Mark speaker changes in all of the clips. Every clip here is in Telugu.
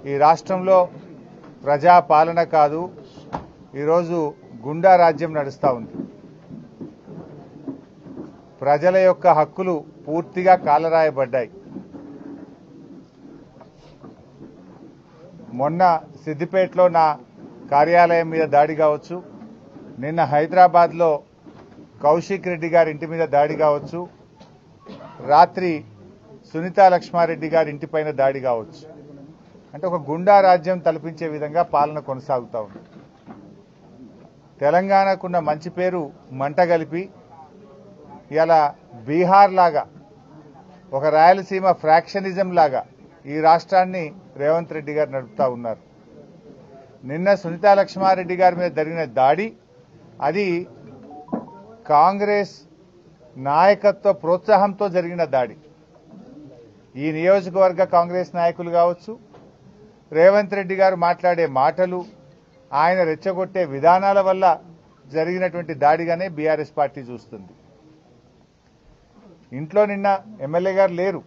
Speaker 1: ఈ రాష్ట్రంలో ప్రజా పాలన కాదు, ఈరోజు గుండా రాజ్యం నడుస్తూ ఉంది. ప్రజల యొక్క హక్కులు పూర్తిగా కాలరాయబడ్డాయి. మొన్న సిద్దిపేటలో నా కార్యాలయం మీద దాడి కావచ్చు, నిన్న హైదరాబాద్లో కౌశిక్ రెడ్డి గారి ఇంటి మీద దాడి కావచ్చు, రాత్రి సునీతా లక్ష్మారెడ్డి గారి ఇంటిపైన దాడి కావచ్చు. అంటే ఒక గుండా రాజ్యం తలపించే విధంగా పాలన కొనసాగుతూ ఉంది. తెలంగాణకున్న మంచి పేరు మంట కలిపి ఇలా బీహార్ లాగా, ఒక రాయలసీమ ఫ్రాక్షనిజం లాగా ఈ రాష్ట్రాన్ని రేవంత్ రెడ్డి గారు నడుపుతా ఉన్నారు. నిన్న సునీతా లక్ష్మారెడ్డి గారి మీద జరిగిన దాడి అది కాంగ్రెస్ నాయకత్వ ప్రోత్సాహంతో జరిగిన దాడి. ఈ నియోజకవర్గ కాంగ్రెస్ నాయకులు కావచ్చు, రేవంత్ రెడ్డి గారు మాట్లాడే మాటలు, ఆయన రెచ్చగొట్టే విధానాల వల్ల జరిగినటువంటి దాడిగానే బీఆర్ఎస్ పార్టీ చూస్తుంది. ఇంట్లో నిన్న ఎమ్మెల్యే గారు లేరు.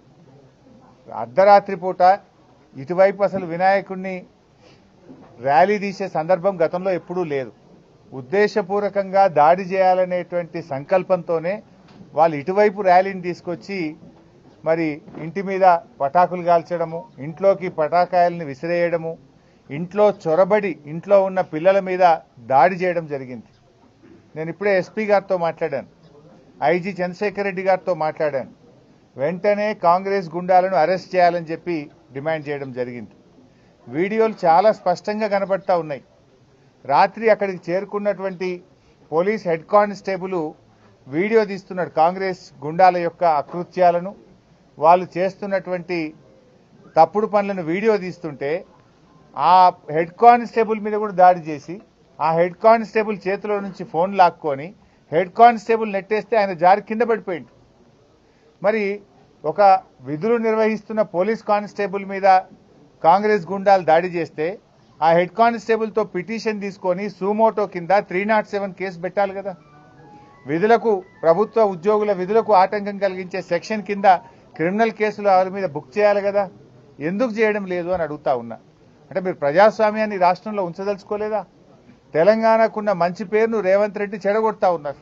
Speaker 1: అర్ధరాత్రి పూట ఇటువైపు అసలు వినాయకుడిని ర్యాలీ తీసే సందర్భం గతంలో ఎప్పుడూ లేదు. ఉద్దేశపూర్వకంగా దాడి చేయాలనేటువంటి సంకల్పంతోనే వాళ్ళు ఇటువైపు ర్యాలీని తీసుకొచ్చి మరి ఇంటి మీద పటాకులు కాల్చడము, ఇంట్లోకి పటాకాయల్ని విసిరేయడము, ఇంట్లో చొరబడి ఇంట్లో ఉన్న పిల్లల మీద దాడి చేయడం జరిగింది. నేను ఇప్పుడే ఎస్పీ గారితో మాట్లాడాను, ఐజీ చంద్రశేఖర్ రెడ్డి గారితో మాట్లాడాను. వెంటనే కాంగ్రెస్ గుండాలను అరెస్ట్ చేయాలని చెప్పి డిమాండ్ చేయడం జరిగింది. వీడియోలు చాలా స్పష్టంగా కనబడతా ఉన్నాయి. రాత్రి అక్కడికి చేరుకున్నటువంటి పోలీస్ హెడ్ కానిస్టేబుల్ వీడియో తీస్తున్నాడు కాంగ్రెస్ గుండాల యొక్క అకృత్యాలను, వాళ్ళు చేస్తున్నటువంటి తప్పుడు పనులను వీడియో తీస్తుంటే ఆ హెడ్ కానిస్టేబుల్ మీద కూడా దాడి చేసి ఆ హెడ్ కానిస్టేబుల్ చేతిలో నుంచి ఫోన్ లాక్కొని హెడ్ కానిస్టేబుల్ నెట్టేస్తే ఆయన జారి కింద పడిపోయింది. మరి ఒక విధులు నిర్వహిస్తున్న పోలీస్ కానిస్టేబుల్ మీద కాంగ్రెస్ గుండాలు దాడి చేస్తే ఆ హెడ్ కానిస్టేబుల్తో పిటిషన్ తీసుకొని సూమోటో కింద 307 కేసు పెట్టాలి కదా. విధులకు, ప్రభుత్వ ఉద్యోగుల విధులకు ఆటంకం కలిగించే సెక్షన్ కింద క్రిమినల్ కేసులు వారి మీద బుక్ చేయాలి కదా. ఎందుకు చేయడం లేదు అని అడుగుతా ఉన్నా. అంటే మీరు ప్రజాస్వామ్యాన్ని రాష్ట్రంలో ఉంచదలుచుకోలేదా? తెలంగాణకున్న మంచి పేరును రేవంత్ రెడ్డి చెడగొడతా ఉన్నారు.